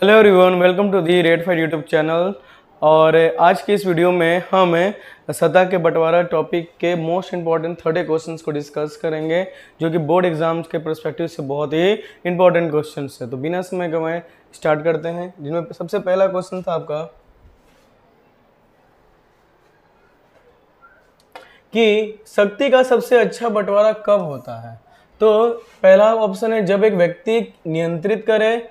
Hello everyone, welcome to the Red Fight YouTube channel. और आज की इस वीडियो में हम सतह के बंटवारा टॉपिक के मोस्ट इंपॉर्टेंट 30 क्वेश्चंस को डिस्कस करेंगे, जो कि बोर्ड एग्जाम्स के पर्सपेक्टिव से बहुत ही इंपॉर्टेंट क्वेश्चंस है। तो बिना समय गंवाए स्टार्ट करते हैं, जिनमें सबसे पहला क्वेश्चन था आपका कि शक्ति का सबसे अच्छा बंटवारा कब होता है। तो पहला ऑप्शन है जब एक व्यक्ति नियंत्रित करे,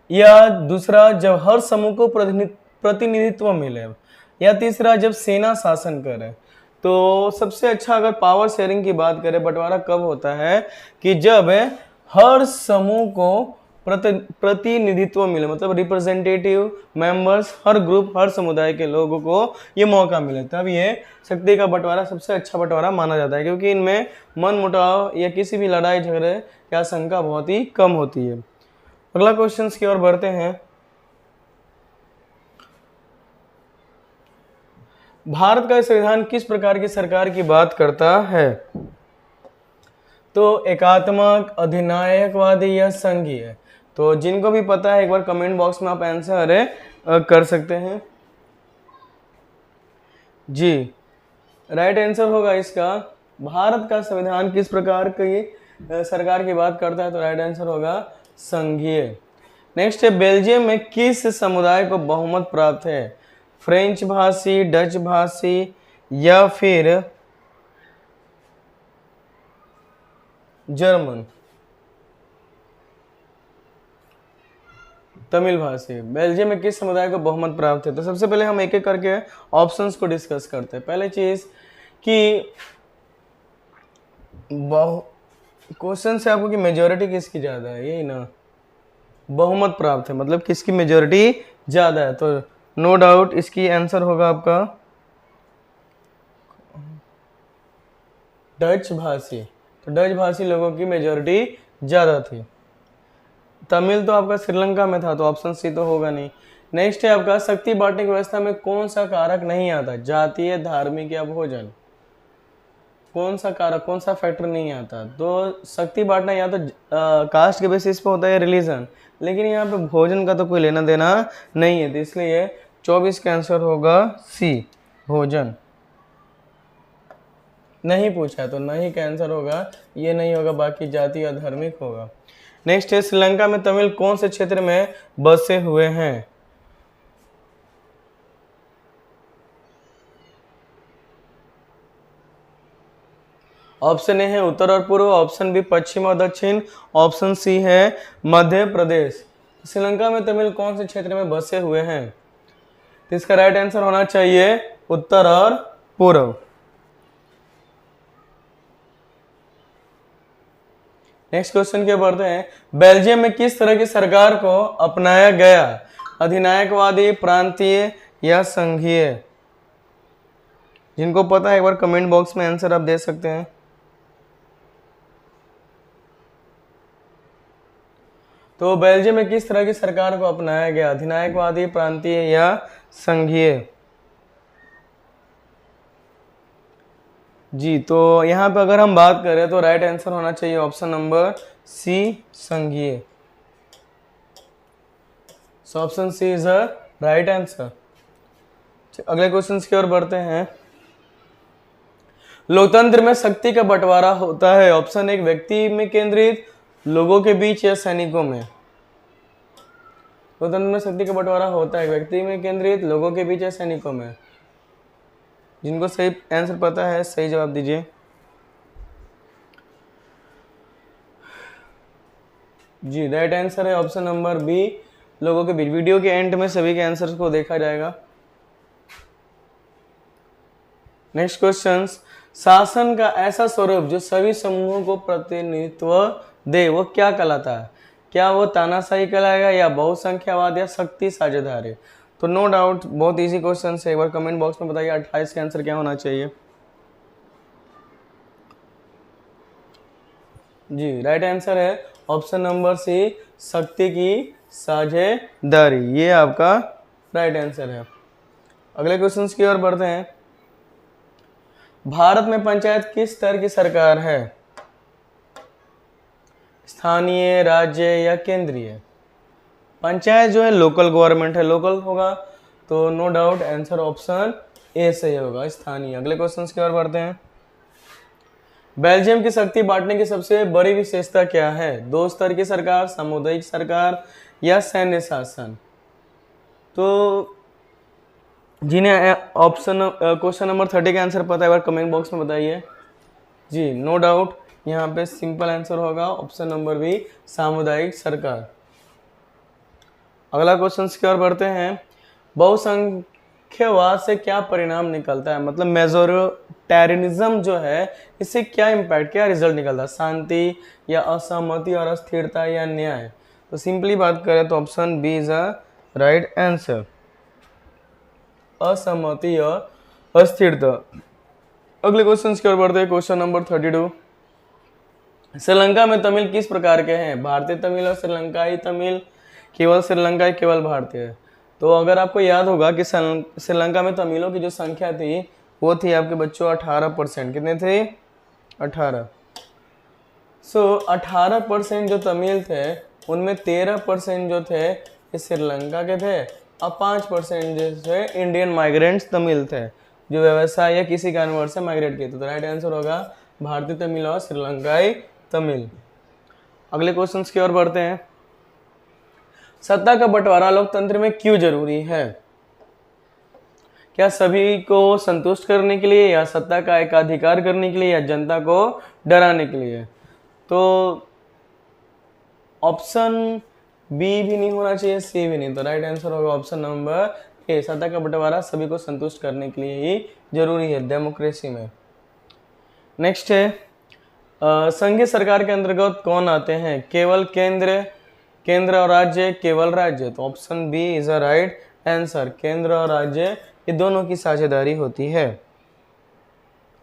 या दूसरा जब हर समूह को प्रतिनिधित्व मिले, या तीसरा जब सेना शासन करे। तो सबसे अच्छा अगर पावर शेयरिंग की बात करें, बंटवारा कब होता है कि जब हर समूह को प्रतिनिधित्व मिले, मतलब रिप्रेजेंटेटिव मेंबर्स, हर ग्रुप, हर समुदाय के लोगों को ये मौका मिले, तब ये शक्ति का बंटवारा सबसे अच्छा बंटवारा माना जाता है, क्योंकि इनमें मन मुटाव या किसी भी लड़ाई झगड़े की आशंका बहुत ही कम होती है। अगला क्वेश्चन की ओर बढ़ते हैं। भारत का संविधान किस प्रकार की सरकार की बात करता है। तो एकात्मक, अधिनायकवादी या संघीय। तो जिनको भी पता है एक बार कमेंट बॉक्स में आप आंसर कर सकते हैं। जी, राइट आंसर होगा इसका, भारत का संविधान किस प्रकार की सरकार की बात करता है, तो राइट आंसर होगा संघीय। नेक्स्ट है, बेल्जियम में किस समुदाय को बहुमत प्राप्त है। फ्रेंच भाषी, डच भाषी, या फिर जर्मन, तमिल भाषी। बेल्जियम में किस समुदाय को बहुमत प्राप्त है। तो सबसे पहले हम एक एक करके ऑप्शंस को डिस्कस करते हैं। पहले चीज कि क्वेश्चन से आपको कि मेजोरिटी किसकी ज्यादा है, यही ना, बहुमत प्राप्त है मतलब किसकी मेजोरिटी ज्यादा है। तो नो डाउट इसकी आंसर होगा आपका डच भाषी। तो डच भाषी लोगों की मेजोरिटी ज्यादा थी। तमिल तो आपका श्रीलंका में था, तो ऑप्शन सी तो होगा नहीं। नेक्स्ट है आपका, शक्ति बांटने की व्यवस्था में कौन सा कारक नहीं आता। जातीय, धार्मिक या भोजन। कौन सा कारक, कौन सा फैक्टर नहीं आता। तो शक्ति बांटना या तो कास्ट के बेसिस पे होता है, रिलीजन, लेकिन यहाँ पे भोजन का तो कोई लेना देना नहीं है, तो इसलिए 24 का आंसर होगा सी, भोजन। नहीं पूछा है तो नहीं का आंसर होगा, ये नहीं होगा, बाकी जाति या धार्मिक होगा। नेक्स्ट है, श्रीलंका में तमिल कौन से क्षेत्र में बसे हुए हैं। ऑप्शन ए है उत्तर और पूर्व, ऑप्शन बी पश्चिम और दक्षिण, ऑप्शन सी है मध्य प्रदेश। श्रीलंका में तमिल कौन से क्षेत्र में बसे हुए हैं, तो इसका राइट आंसर होना चाहिए उत्तर और पूर्व। नेक्स्ट क्वेश्चन के बढ़ते हैं। बेल्जियम में किस तरह की सरकार को अपनाया गया। अधिनायकवादी, प्रांतीय या संघीय। जिनको पता है एक बार कमेंट बॉक्स में आंसर आप दे सकते हैं। तो बेल्जियम में किस तरह की सरकार को अपनाया गया। अधिनायकवादी, प्रांतीय या संघीय। जी, तो यहाँ पे अगर हम बात करें तो राइट आंसर होना चाहिए ऑप्शन नंबर सी, संघीय। So option C is a right answer. अगले क्वेश्चन की ओर बढ़ते हैं। लोकतंत्र में शक्ति का बंटवारा होता है, ऑप्शन एक व्यक्ति में केंद्रित, लोगों के बीच या सैनिकों में। लोकतंत्र में शक्ति का बंटवारा होता है व्यक्ति में केंद्रित, लोगों के बीच या सैनिकों में। जिनको सही आंसर पता है सही जवाब दीजिए। जी, राइट आंसर है ऑप्शन नंबर बी, लोगों के बीच। वीडियो के एंड में सभी के आंसर्स को देखा जाएगा। नेक्स्ट क्वेश्चन, शासन का ऐसा स्वरूप जो सभी समूहों को प्रतिनिधित्व दे, वो क्या कहलाता है। क्या वो तानाशाही कहलाएगा, या बहुसंख्यावाद, या शक्ति साझेदारी। तो नो डाउट बहुत इजी क्वेश्चन है, एक बार कमेंट बॉक्स में बताइए 28 का आंसर क्या होना चाहिए। जी, राइट आंसर है ऑप्शन नंबर सी, शक्ति की साझेदारी, ये आपका राइट आंसर है। अगले क्वेश्चन की ओर बढ़ते हैं। भारत में पंचायत किस स्तर की सरकार है। स्थानीय, राज्य या केंद्रीय। पंचायत जो है लोकल गवर्नमेंट है, लोकल होगा तो no doubt answer option A सही होगा, स्थानीय। अगले क्वेश्चन की ओर बढ़ते हैं। बेल्जियम की शक्ति बांटने की सबसे बड़ी विशेषता क्या है? दो स्तर की सरकार, सामुदायिक सरकार या सैन्य शासन? तो जिन्हें ऑप्शन क्वेश्चन नंबर 30 का आंसर पता है, बार कमेंट बॉक्स में बताइए। जी नो डाउट यहाँ पे सिंपल आंसर होगा ऑप्शन नंबर बी, सामुदायिक सरकार। अगला क्वेश्चन की ओर बढ़ते हैं। बहुसंख्यवाद से क्या परिणाम निकलता है? मतलब मेजोरिटेरियनिज्म जो है इससे क्या इम्पैक्ट, क्या रिजल्ट निकलता है? शांति या असहमति और अस्थिरता या न्याय? तो सिंपली बात करें तो option B is a right answer, असहमति और अस्थिरता। अगले क्वेश्चन की ओर बढ़ते हैं। Question number 32। श्रीलंका में तमिल किस प्रकार के हैं? भारतीय तमिल और श्रीलंकाई तमिल, केवल श्रीलंकाई, केवल भारतीय? तो अगर आपको याद होगा कि श्रीलंका में तमिलों की जो संख्या थी वो थी आपके बच्चों 18%। कितने थे? 18। 18% जो तमिल थे उनमें 13% जो थे ये श्रीलंका के थे और 5% जैसे इंडियन माइग्रेंट्स तमिल थे जो व्यवसाय या किसी कारणवश से माइग्रेट किए थे। तो राइट आंसर होगा भारतीय तमिल और श्रीलंकाई तमिल। अगले क्वेश्चन की ओर बढ़ते हैं। सत्ता का बंटवारा लोकतंत्र में क्यों जरूरी है? क्या सभी को संतुष्ट करने के लिए, या सत्ता का एकाधिकार करने के लिए, या जनता को डराने के लिए? तो ऑप्शन बी भी नहीं होना चाहिए, सी भी नहीं। तो राइट आंसर होगा ऑप्शन नंबर ए, सत्ता का बंटवारा सभी को संतुष्ट करने के लिए ही जरूरी है डेमोक्रेसी में। नेक्स्ट है संघीय सरकार के अंतर्गत कौन आते हैं? केवल केंद्र, केंद्र और राज्य, केवल राज्य? तो option B is a right answer, केंद्र और राज्य ये दोनों की साझेदारी होती है।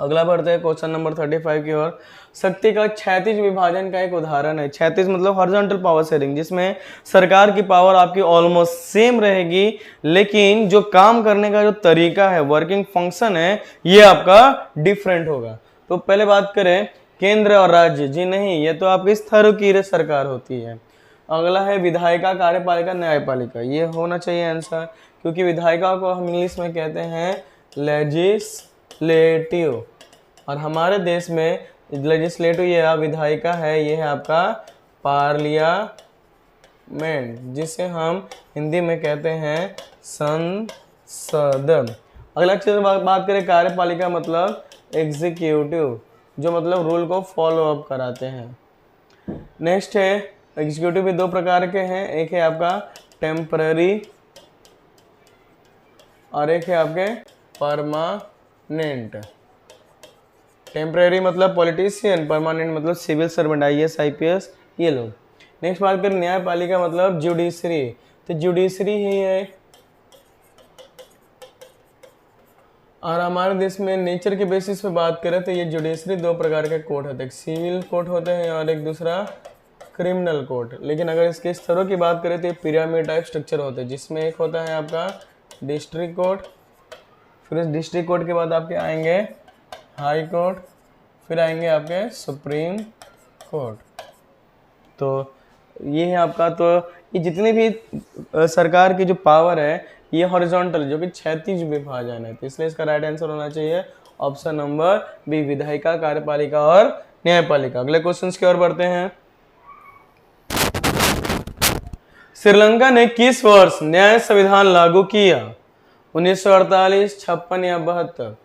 अगला बढ़ते हैं क्वेश्चन नंबर 35 की ओर। शक्ति का क्षैतिज विभाजन का एक उदाहरण है। क्षैतिज मतलब हॉरिजॉन्टल पावर शेयरिंग, जिसमें सरकार की पावर आपकी ऑलमोस्ट सेम रहेगी लेकिन जो काम करने का जो तरीका है, वर्किंग फंक्शन है, ये आपका डिफरेंट होगा। तो पहले बात करें केंद्र और राज्य, जी नहीं, ये तो आपकी स्थैर्यकीय सरकार होती है। अगला है विधायिका, कार्यपालिका, न्यायपालिका, ये होना चाहिए आंसर, क्योंकि विधायिका को हम इंग्लिश में कहते हैं लेजिस्लेटिव, और हमारे देश में लेजिस्लेटिव ये विधायिका है, ये है आपका पार्लियामेंट, जिसे हम हिंदी में कहते हैं संसद। अगला चीज बात करें कार्यपालिका मतलब एग्जीक्यूटिव, जो मतलब रूल को फॉलो अप कराते हैं। नेक्स्ट है एग्जीक्यूटिव भी दो प्रकार के हैं, एक है आपका टेम्पररी और एक है आपके परमानेंट। टेम्परेरी मतलब पॉलिटिशियन, परमानेंट मतलब सिविल सर्वेंट, IAS IPS ये लोग। नेक्स्ट बात करें न्यायपालिका मतलब जुडिशरी, तो जुडिशरी ही है। और हमारे देश में नेचर के बेसिस पे बात करें तो ये जुडिशरी दो प्रकार के कोर्ट होते हैं, एक सिविल कोर्ट होते हैं और एक दूसरा क्रिमिनल कोर्ट। लेकिन अगर इसके स्तरों की बात करें तो ये पिरामिड टाइप स्ट्रक्चर होते हैं, जिसमें एक होता है आपका डिस्ट्रिक्ट कोर्ट, फिर इस डिस्ट्रिक्ट कोर्ट के बाद आपके आएंगे हाई कोर्ट, फिर आएंगे आपके सुप्रीम कोर्ट। तो ये है आपका, तो ये जितनी भी सरकार की जो पावर है ये हॉरिजॉन्टल, जो कि क्षैतिज विभाजन है, तो इसलिए इसका राइट आंसर होना चाहिए ऑप्शन नंबर बी, विधायिका, कार्यपालिका और न्यायपालिका। अगले क्वेश्चन की ओर बढ़ते हैं। श्रीलंका ने किस वर्ष न्याय संविधान लागू किया? 1948, 56 या 72?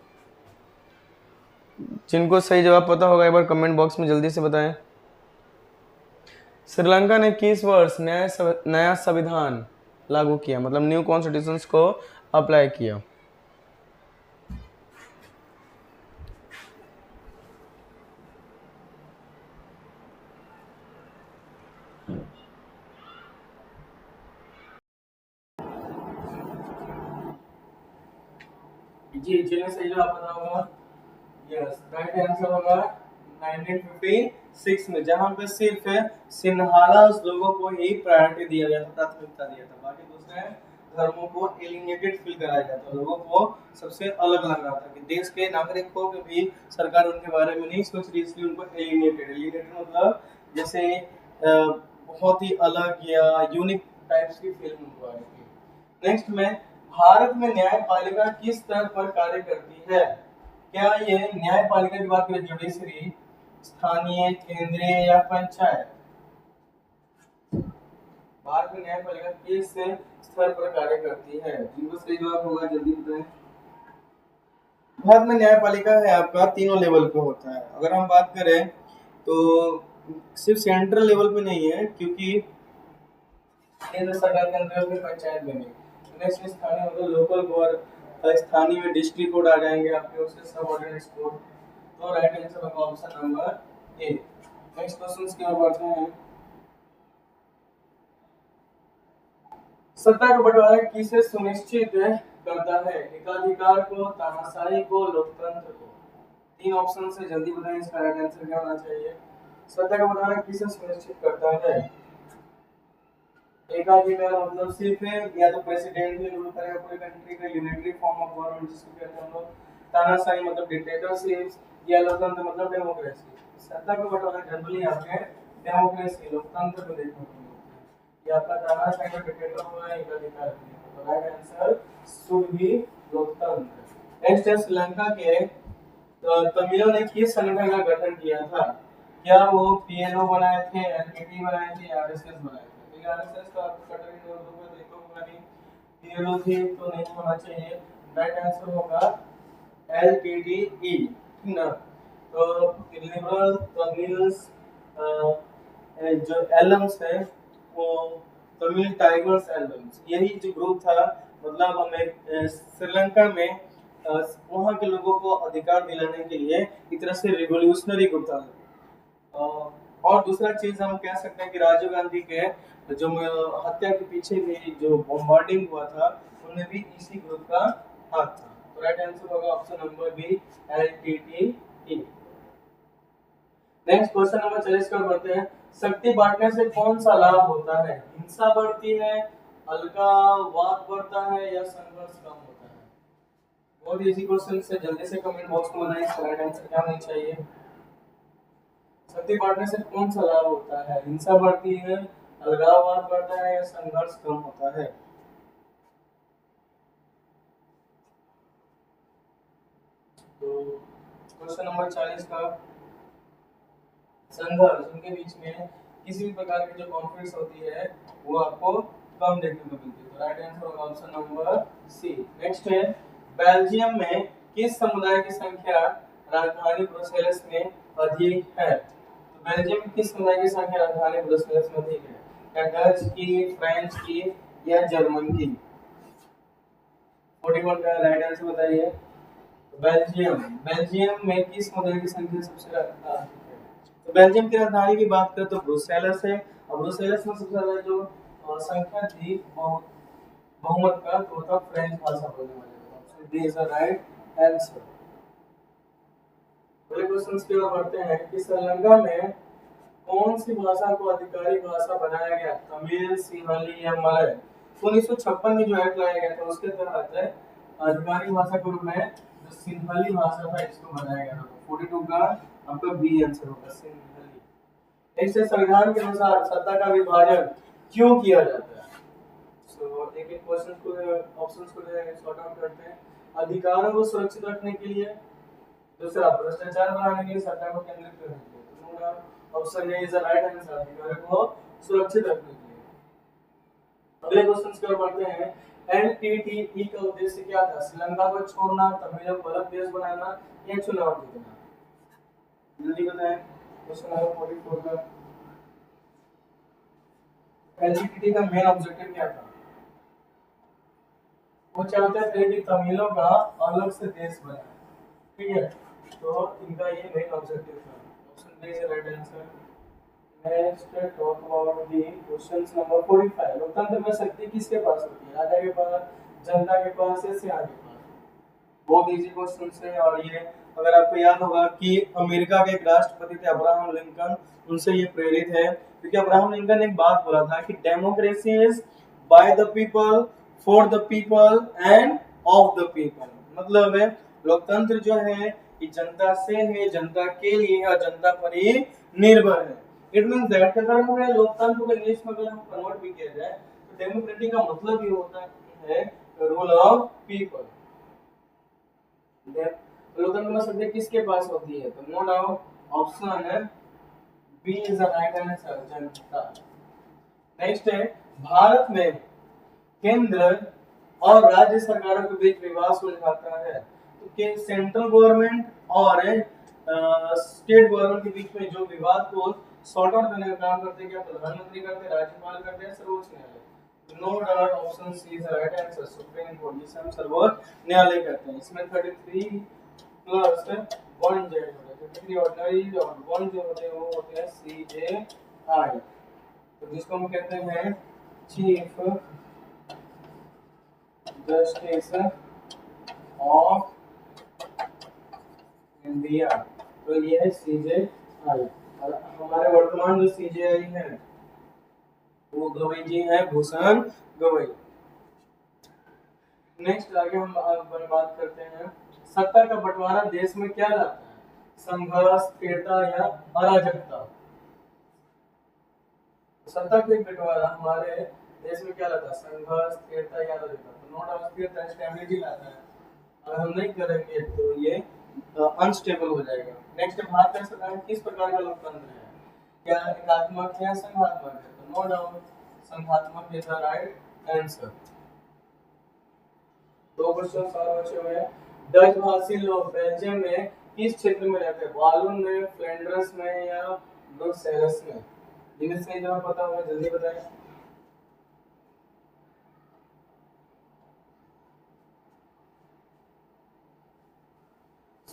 जिनको सही जवाब पता होगा एक बार कमेंट बॉक्स में जल्दी से बताएं। श्रीलंका ने किस वर्ष नया संविधान लागू किया, मतलब न्यू कॉन्स्टिट्यूशन को अप्लाई किया? जी जिन्हें सही जवाब पता होगा, यस राइट आंसर होगा 1956 में, जहां पे सिर्फ सिन्हाला लोगों को ही प्रायोरिटी दिया गया था, प्राथमिकता दिया था, बाकी दूसरे धर्मों को एलिनेटेड फील कराया जाता, लोगों को सबसे अलग लग रहा था कि देश के नागरिकों के भी सरकार उनके बारे में नहीं सोच रही, इसलिए उनको एलिनेटेड मतलब जैसे बहुत ही अलग या यूनिक टाइप्स की फिल्म उनको आ रही थी। नेक्स्ट में भारत में न्यायपालिका किस स्तर पर कार्य करती है? क्या ये न्यायपालिका की बात करें जुडिशरी, स्थानीय, केंद्रीय या पंचायत? भारत में न्यायपालिका किस स्तर पर कार्य करती है? जिनको सही जवाब होगा जल्दी बताएं। भारत में न्यायपालिका है आपका तीनों लेवल पे होता है। अगर हम बात करें तो सिर्फ सेंट्रल लेवल पे नहीं है, क्योंकि केंद्र सरकार के अंतर्गत में पंचायत में नहीं। नेक्स्ट स्थानीय मतलब लोकल गवर्नमेंट, स्थानीय में डिस्ट्रिक्ट कोर्ट आ जाएंगे आपके, उसके सब ऑर्डिनेंस कोर्ट। तो राइट आंसर होगा option number A. Next question की ओर बढ़ते हैं। सत्ता का बंटवारा किसे सुनिश्चित करता है? एकाधिकार को, तानाशाही को, लोकतंत्र को? तीन ऑप्शन से जल्दी बताएं, इसका राइट आंसर क्या होना चाहिए? सत्ता का बंटवारा किसे सुनिश्चित करता है? एकाधिकार मतलब सिर्फ या तो प्रेसिडेंट ही रूल करेगा पूरी कंट्री का, यूनिटरी फॉर्म ऑफ गवर्नमेंट जिसको कहते हैं हम लोग, तानाशाही मतलब डिक्टेटरशिप, या लोकतंत्र मतलब डेमोक्रेसी। सत्ता का बंटवारा जनरली आपके डेमोक्रेसी, लोकतंत्र को देखने को मिलता है। ये आपका तानाशाही का डिक्टेटर होगा, एकाधिकार होगा। तो राइट आंसर शुड बी लोकतंत्र। नेक्स्ट है श्रीलंका के तमिलों ने किस संगठन का गठन किया था? क्या वो पीएलओ बनाए थे, एलटीटी बनाए थे, आरएसएस बनाए थे? आरएसएस तो आपको कटर इन और दूंगा, देखो होगा नहीं। पीएलओ थी तो नहीं होना चाहिए। राइट आंसर होगा एलटीटीई, ठीक ना? तो लिबरल तमिल्स जो एलम्स है वो तमिल टाइगर्स एलम्स, यही जो ग्रुप था, मतलब हमें श्रीलंका में वहाँ के लोगों को अधिकार दिलाने के लिए एक तरह से रिवोल्यूशनरी ग्रुप था। और दूसरा चीज हम कह सकते हैं कि राजीव गांधी के जो हत्या के पीछे भी जो बॉम्बार्डिंग हुआ था, उनमें भी इसी ग्रुप का हाथ था। तो राइट आंसर होगा option number B, LTTE. Next question number 40 पर बढ़ते हैं। शक्ति बांटने से कौन सा लाभ होता है? हिंसा बढ़ती है, अलगाववाद बढ़ता है, या संघर्ष कम होता है? बहुत इजी क्वेश्चन से जल्दी से कमेंट बॉक्स में बताएं, इसका राइट आंसर क्या होना चाहिए? शक्ति बांटने से कौन सा लाभ होता है? हिंसा बढ़ती है, अलगाववाद बढ़ता है, या संघर्ष कम होता है? तो क्वेश्चन नंबर 40 का संघर्ष, उनके बीच में किसी भी प्रकार की जो कॉन्फ्लिक्ट होती है वो आपको कम देखने को मिलती है। तो राइट आंसर होगा ऑप्शन नंबर सी। नेक्स्ट है बेल्जियम में किस समुदाय की संख्या राजधानी ब्रुसेल्स में अधिक है? तो बेल्जियम में किस समुदाय की संख्या राजधानी ब्रुसेल्स में अधिक है? क्या डच की, फ्रेंच की, या जर्मन की? 41 का राइट आंसर बताइए। बेल्जियम, बेल्जियम में किस समुदाय की संख्या सबसे ज्यादा है? तो बेल्जियम की राजधानी की बात करें तो ब्रुसेल्स है, और ब्रुसेल्स में सबसे ज्यादा जो संख्या थी बहुमत का तो था फ्रेंच भाषा बोलने वाले। Option D is the right answer. अगले क्वेश्चन की ओर बढ़ते हैं कि श्रीलंका में कौन सी भाषा को आधिकारिक भाषा बनाया गया? तमिल, सिंहली, या मलय? 1956 में जो एक्ट लाया गया था उसके तहत आधिकारिक भाषा के रूप में जो सिंहली भाषा था इसको बनाया गया था। 42 का आपका बी आंसर होगा, सिंहली। इससे संविधान के अनुसार सत्ता का विभाजन क्यों किया जाता है? सो एक एक क्वेश्चन को ऑप्शंस को सॉर्ट आउट करते हैं। अधिकारों को सुरक्षित रखने के लिए, दूसरा भ्रष्टाचार बढ़ाने के लिए, सत्ता को केंद्रित करने के लिए। तो option A is the right answer, अधिकारों को सुरक्षित रखने के लिए। अगले क्वेश्चन की ओर बढ़ते हैं। एलटीटीई का उद्देश्य क्या था? श्रीलंका को छोड़ना, तमिलों को अलग देश बनाना, या चुनाव जीतना? जल्दी बताएं। क्वेश्चन नंबर 44 का एलटीटीई का मेन ऑब्जेक्टिव क्या था? वो चाहते थे कि तमिलों का अलग से देश बने, ठीक है? तो इनका ये मेन ऑब्जेक्टिव था। Option D is right answer. Next talk about the questions number 45। लोकतंत्र में शक्ति किसके पास होती है? राजा के पास, जनता के पास, या सियाह के पास? बहुत इजी क्वेश्चन है। और ये अगर आपको याद होगा कि अमेरिका के एक राष्ट्रपति थे अब्राहम लिंकन, उनसे ये प्रेरित है, क्योंकि अब्राहम लिंकन ने एक बात बोला था कि democracy is by the people, for the people, end of the people. मतलब है लोकतंत्र जो है ये जनता से है, जनता के लिए है, और जनता पर ही निर्भर है। इट मींस दैट अगर हमें लोकतंत्र को इंग्लिश में अगर हम कन्वर्ट भी किया जाए डेमोक्रेटिक का मतलब ये होता है रूल ऑफ पीपल। लोकतंत्र में सत्ता किसके पास होती है? तो no doubt option B is the right answer, जनता। नेक्स्ट है, भारत में केंद्र और राज्य सरकारों के बीच विवाद सुलझाता है। तो के सेंट्रल गवर्नमेंट और स्टेट गवर्नमेंट के बीच में जो विवाद को सॉर्ट आउट करने का काम करते हैं, क्या प्रधानमंत्री करते हैं, राज्यपाल करते हैं, सर्वोच्च न्यायालय? No doubt option C is the right answer, Supreme Court, जिसे हम सर्वोच्च न्यायालय कहते हैं। इसमें 33 प्लस 1 जेड होता है, 33 ऑर्डिनरी और 1 जो होते हैं वो होते हैं सीजेआई, तो जिसको हम कहते हैं चीफ जस्टिस ऑफ इंडिया। तो ये है सीजेआई, और हमारे वर्तमान जो सीजेआई है वो गवई जी है, भूषण गवई। नेक्स्ट आगे हम बात करते हैं, सत्ता का बंटवारा देश में क्या लाता है? संघर्ष, स्थिरता या अराजकता? सत्ता का बंटवारा हमारे देश में क्या लाता है? संघर्ष, स्थिरता या अराजकता? तो नो डाउट स्थिरता, स्टेबिलिटी लाता है। अगर हम नहीं करेंगे तो ये अनस्टेबल हो जाएगा। नेक्स्ट, भारत का सरकार किस प्रकार का लोकतंत्र है? क्या एकात्मक है या संघात्मक है? तो नो डाउट संघात्मक इज द राइट आंसर। दो क्वेश्चन सॉल्व बचे हुए हैं। डच भाषी लोग बेल्जियम में किस क्षेत्र में रहते हैं? वालोन में, फ्लैंडर्स में या ब्रुसेल्स में? जिन्हें सही जवाब पता होगा जल्दी बताएं।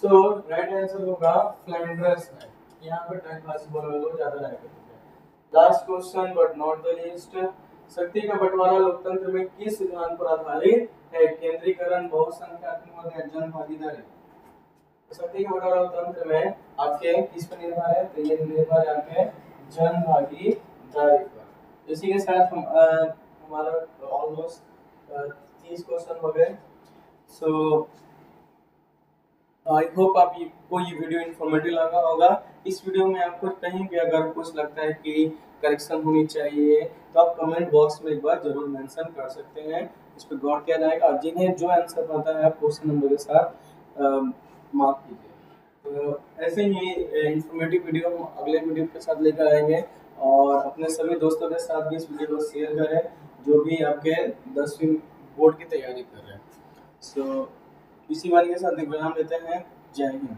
सो राइट आंसर होगा फ्लैंडर्स में। यहाँ पे डच भाषी बोलने लोग ज्यादा रहते हैं। Last question but not the least, शक्ति का बंटवारा लोकतंत्र में किस सिद्धांत पर आधारित है? केंद्रीकरण, बहुसंख्यात्मक या जन भागीदारी? शक्ति का बंटवारा लोकतंत्र में आपके किस पर निर्भर है? तो ये निर्भर है आपके जन भागीदारी पर। इसी के साथ हम हमारा ऑलमोस्ट 30 क्वेश्चन हो गए। सो आई होप आपको ये वीडियो इन्फॉर्मेटिव लगा होगा। इस वीडियो में आपको कहीं भी अगर कुछ लगता है कि करेक्शन होनी चाहिए तो आप कमेंट बॉक्स में एक बार जरूर मेंशन कर सकते हैं, इस पर गौर किया जाएगा। और जिन्हें जो आंसर पता है आप क्वेश्चन नंबर के साथ मार्क कीजिए। तो ऐसे ही इन्फॉर्मेटिव वीडियो हम अगले वीडियो के साथ लेकर आएंगे, और अपने सभी दोस्तों के साथ भी इस वीडियो को शेयर करें जो भी आपके 10वीं बोर्ड की तैयारी कर रहे हैं। सो इसी वाले के साथ विराम लेते हैं। जय हिंद।